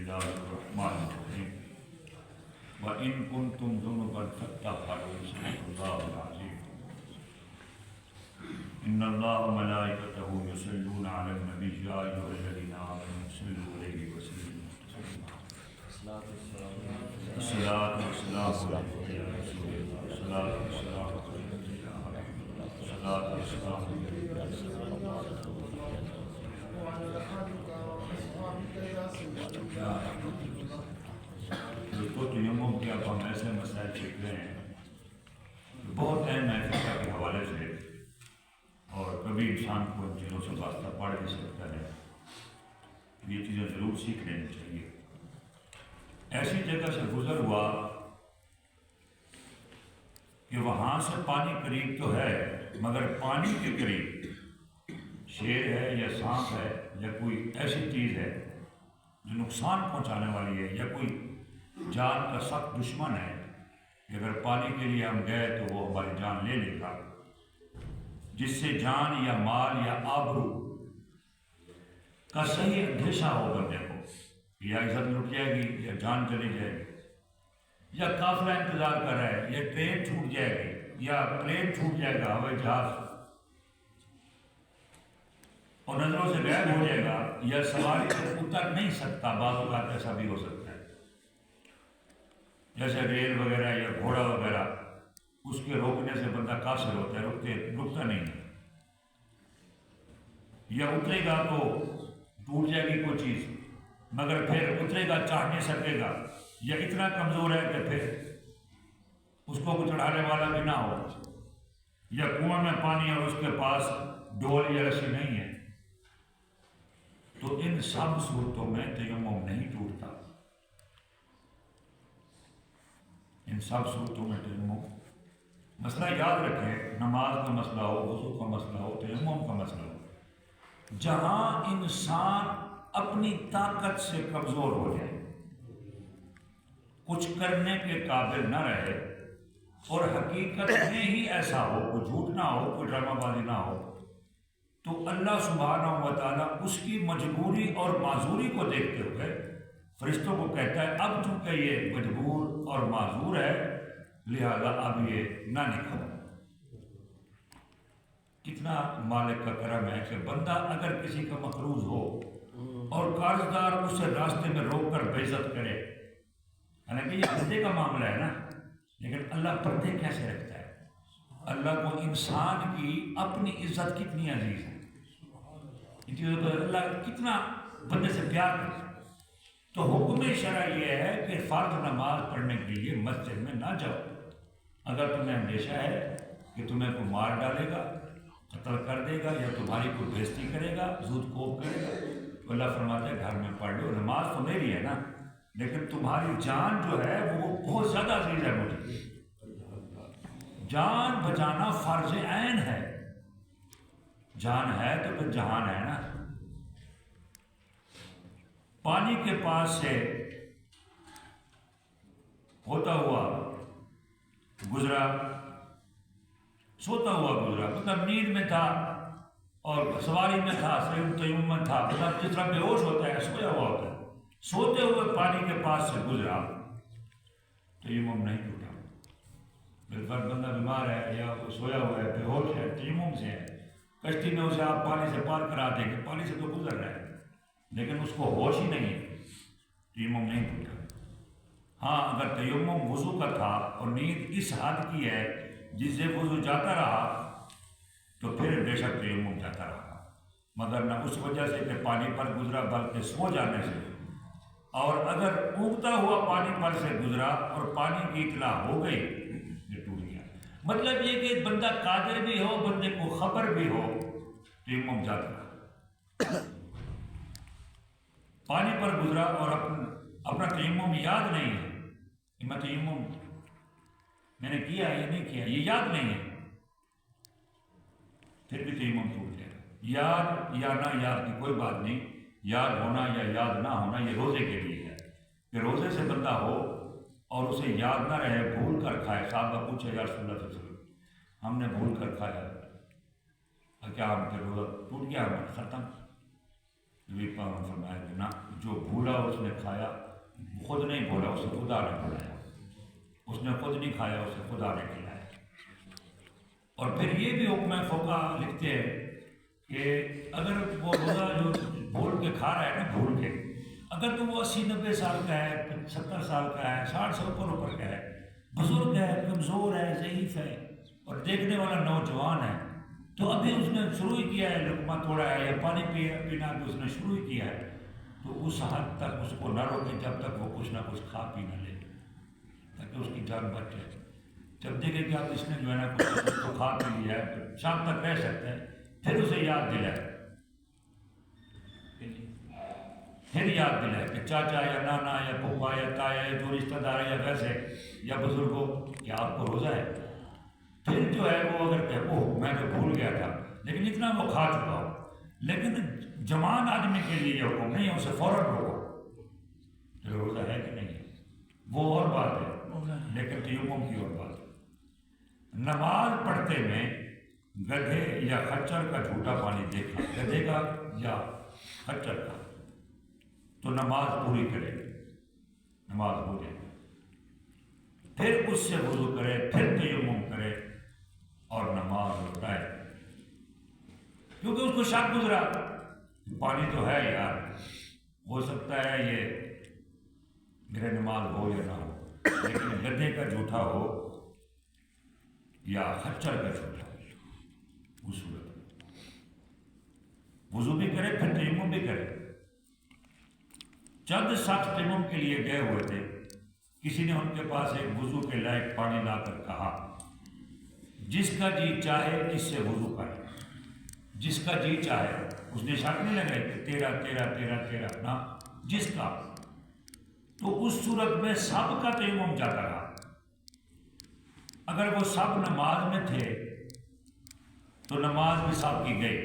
الله الرحمن الرحيم وإن كنتم جنبا فاطهروا صدق الله العظيم إن الله وملائكته يصلون على النبي يا أيها الذين آمنوا صلوا عليه وسلموا تسليما الصلاة والسلام عليك يا رسول الله الصلاة والسلام عليك يا حبيب الله الصلاة والسلام عليك يا رسول الله دوستو تیمم کے اب ہم ایسے مسائل سیکھ رہے ہیں بہت اہم ہے فقہ کے حوالے سے، اور کبھی انسان کو ان چیزوں سے واسطہ پڑ بھی سکتا ہے، یہ چیزیں ضرور سیکھ لینی چاہیے۔ ایسی جگہ سے گزر ہوا کہ وہاں سے پانی قریب تو ہے، مگر پانی کے قریب شیر ہے یا سانپ ہے یا کوئی ایسی چیز ہے جو نقصان پہنچانے والی ہے، یا کوئی جان کا سخت دشمن ہے کہ اگر پانی کے لیے ہم گئے تو وہ ہماری جان لے لے گا، جس سے جان یا مال یا آبرو کا صحیح اندیشہ ہوگا۔ دیکھو، یا عزت لٹ جائے گی یا جان چلی جائے گی، یا قافلہ انتظار کر رہا ہے، یا ٹرین چھوٹ جائے گی، یا پلین چھوٹ جائے گا، ہوائی جہاز اور نظروں سے غائب ہو جائے گا، یا سواری سے اتر نہیں سکتا، بعض اوقات ایسا بھی ہو سکتا ہے، جیسے ریل وغیرہ یا گھوڑا وغیرہ، اس کے روکنے سے بندہ قاصر ہوتا ہے، رکتا نہیں ہے، یا اترے گا تو ٹوٹ جائے گی کوئی چیز، مگر پھر اترے گا چڑھ نہیں سکے گا، یا اتنا کمزور ہے کہ پھر اس کو چڑھانے والا بھی نہ ہو، یا کنویں میں پانی اور اس کے پاس ڈول یا رسی نہیں ہے، تو ان سب صورتوں میں تیمم نہیں ٹوٹتا۔ ان سب صورتوں میں تیمم، مسئلہ یاد رکھیں، نماز کا مسئلہ ہو، وضو کا مسئلہ ہو، تیمم کا مسئلہ ہو، جہاں انسان اپنی طاقت سے کمزور ہو جائے، کچھ کرنے کے قابل نہ رہے، اور حقیقت میں ہی ایسا ہو، کوئی جھوٹ نہ ہو، کوئی ڈرامہ بازی نہ ہو، تو اللہ سبحانہ و تعالیٰ اس کی مجبوری اور معذوری کو دیکھتے ہوئے فرشتوں کو کہتا ہے اب چونکہ یہ مجبور اور معذور ہے لہذا اب یہ نہ نکلو۔ کتنا مالک کا کرم ہے کہ بندہ اگر کسی کا مقروض ہو اور قرض دار اسے راستے میں روک کر بے عزت کرے، حالانکہ یہ بندے کا معاملہ ہے نا، لیکن اللہ پردے کیسے رکھتا ہے؟ اللہ کو انسان کی اپنی عزت کتنی عزیز ہے، ان چیزوں پر اللہ کتنا بندے سے پیار کرتا ہے۔ تو حکم شرع یہ ہے کہ فرض نماز پڑھنے کے لیے مسجد میں نہ جاؤ، اگر تمہیں اندیشہ ہے کہ تمہیں کوئی مار ڈالے گا، قتل کر دے گا، یا تمہاری کوئی بےزتی کرے گا، زود کوب کرے گا، تو اللہ فرماتا ہے گھر میں پڑھ لو، نماز تو میری ہے نا، لیکن تمہاری جان جو ہے وہ بہت زیادہ عزیز ہے مجھے، جان بچانا فرض عین ہے، جان ہے تو پھر جہان ہے نا۔ پانی کے پاس سے ہوتا ہوا گزرا، سوتا ہوا گزرا، مطلب نیند میں تھا اور سواری میں تھا، تیمم میں تھا، مطلب جس طرح بے ہوش ہوتا ہے سویا ہوا ہوتا ہے، سوتے ہوئے پانی کے پاس سے گزرا، تیمم نہیں ٹوٹا۔ بالفرض بندہ بیمار ہے یا وہ سویا ہوا ہے، بے ہوش ہے، تیمم سے ہے، کشتی میں اسے آپ پانی سے پار کرا دیں گے، پانی سے تو گزر رہا ہے لیکن اس کو ہوش ہی نہیں ہے، تیمم نہیں ٹوٹا۔ ہاں اگر تیمم وضو کا تھا اور نیند اس حد کی ہے جس سے وضو جاتا رہا تو پھر بے شک تیمم جاتا رہا، مگر نہ اس وجہ سے کہ پانی پر گزرا بلکہ سو جانے سے، اور اگر اگتا ہوا پانی پر سے گزرا اور پانی کی اطلاع ہو گئی یہ ٹوٹ گیا۔ مطلب یہ کہ بندہ قادر بھی ہو، بندے کو خبر بھی ہو، تیمم جاتا رہا، پانی پر گزرا اور اپنا تیمم یاد نہیں ہے کہ میں تیمم میں نے کیا یا نہیں کیا، یہ یاد نہیں ہے، پھر بھی تیمم ٹوٹ جائے گا۔ یاد یا نہ یاد کی کوئی بات نہیں، یاد ہونا یا یاد نہ ہونا یہ روزے کے لیے ہے کہ روزے سے بندہ ہو اور اسے یاد نہ رہے، بھول کر کھائے۔ صحابہ پوچھے یا رسول اللہ صلی اللہ علیہ وسلم ہم نے بھول کر کھایا، کیا ہم پھر روزہ ٹوٹ گیا، ہمارا ختم؟ نبی پاک نے فرمایا کہ نہ، جو بھولا اس نے کھایا، خود نہیں بھولا، اسے خدا نے بھلایا، اس نے خود نہیں کھایا، اسے خدا نے کھلایا۔ اور پھر یہ بھی حکم فقہا لکھتے ہیں کہ اگر وہ روزہ جو بھول کے کھا رہا ہے نا، بھول کے، اگر تو وہ 80-90 سال کا ہے، 70 سال کا ہے، 60 سے اوپر کا ہے، بزرگ ہے، کمزور ہے، ضعیف ہے، اور دیکھنے والا نوجوان ہے، تو ابھی اس نے شروع ہی کیا ہے، لقمہ توڑا ہے یا پانی پینا بھی اس نے شروع ہی کیا ہے، تو اس حد تک اس کو نہ روکے جب تک وہ کچھ نہ کچھ کھا پی نہ لے، تاکہ اس کی جان بچ جائے۔ جب دیکھیں کہ اب اس نے جو ہے نا کچھ تو کھا پی لیا ہے، تو شام تک رہ سکتے ہیں، پھر اسے یاد دلائے، پھر یاد دلائے کہ چاچا یا نانا یا پھوپھا یا تایا یا جو رشتہ دار ہے یا ویسے یا بزرگ ہو کہ آپ کو روزہ ہے، پھر جو ہے وہ اگر کہ اوہ میں تو بھول گیا تھا، لیکن اتنا وہ کھا چکا ہو۔ لیکن جوان آدمی کے لیے یہ حکم نہیں ہے، اسے فوراً روکو، جو روزہ ہے کہ نہیں ہے وہ اور بات ہے، لیکن تیمم کی اور بات ہے۔ نماز پڑھتے میں گدھے یا خچر کا جھوٹا پانی دیکھا، گدھے کا یا خچر کا، تو نماز پوری کرے، نماز ہو جائے، پھر اس سے وضو کرے، پھر تیمم کرے اور نماز لوٹائے، کیونکہ اس کو شک گزرا پانی تو ہے یار، ہو سکتا ہے یہ میرے نماز ہو یا نہ ہو، لیکن گدھے کا جھوٹا ہو یا خچر کا جھوٹا ہو، اس صورت میں وضو بھی کرے، پھر تیمم بھی کرے۔ چند شخص تیمم کے لیے گئے ہوئے تھے، کسی نے ان کے پاس ایک وضو کے لائق پانی لا کر کہا، جس کا جی چاہے اس سے وضو کرے، جس کا جی چاہے، اس نے شرط نہیں لگائی کہ تیرا تیرا تیرا تیرا، نہ، جس کا، تو اس صورت میں سب کا تیمم جاتا رہا۔ اگر وہ سب نماز میں تھے تو نماز بھی سب کی گئی،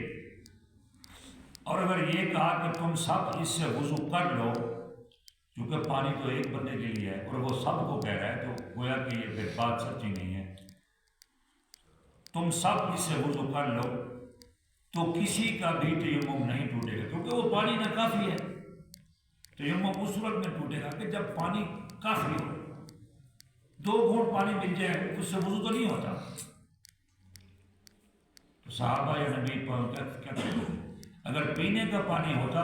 اور اگر یہ کہا کہ تم سب اس سے وضو کر لو، کیونکہ پانی تو ایک بندے کے لیے ہے اور وہ سب کو کہہ رہا ہے، تو گویا کہ یہ پھر بات سچی نہیں ہے، تم سب اس سے وضو کر لو، تو کسی کا بھی تیمم نہیں ٹوٹے گا، کیونکہ وہ پانی نہ کافی ہے۔ تیمم اس صورت میں ٹوٹے گا کہ جب پانی کافی ہو، 2 گھونٹ پانی مل جائے اس سے وضو تو نہیں ہوتا۔ تو صحابہ یا نبی پاک کہتے ہیں اگر پینے کا پانی ہوتا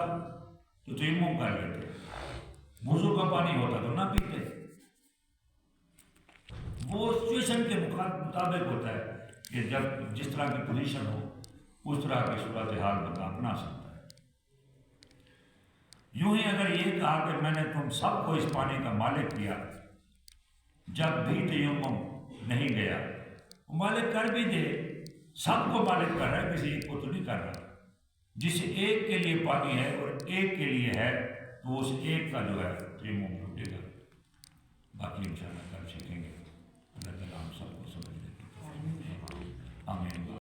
تو تیمم کر لیتے، وضو کا پانی ہوتا تو نہ پیتے۔ وہ سچویشن کے مطابق ہوتا ہے کہ جب جس طرح کی پوزیشن ہو اس طرح کی صورتحال بندہ اپنا سکتا ہے۔ یوں ہی اگر یہ کہا کہ میں نے تم سب کو اس پانی کا مالک کیا، جب بھی تیمم نہیں گیا، مالک کر بھی دے، سب کو مالک کر رہا ہے، کسی ایک کو تو نہیں کر رہا۔ جس ایک کے لیے پانی ہے اور ایک کے لیے ہے، تو اس ایک کا جو ہے تیمم ٹوٹے گا، باقی انشاءاللہ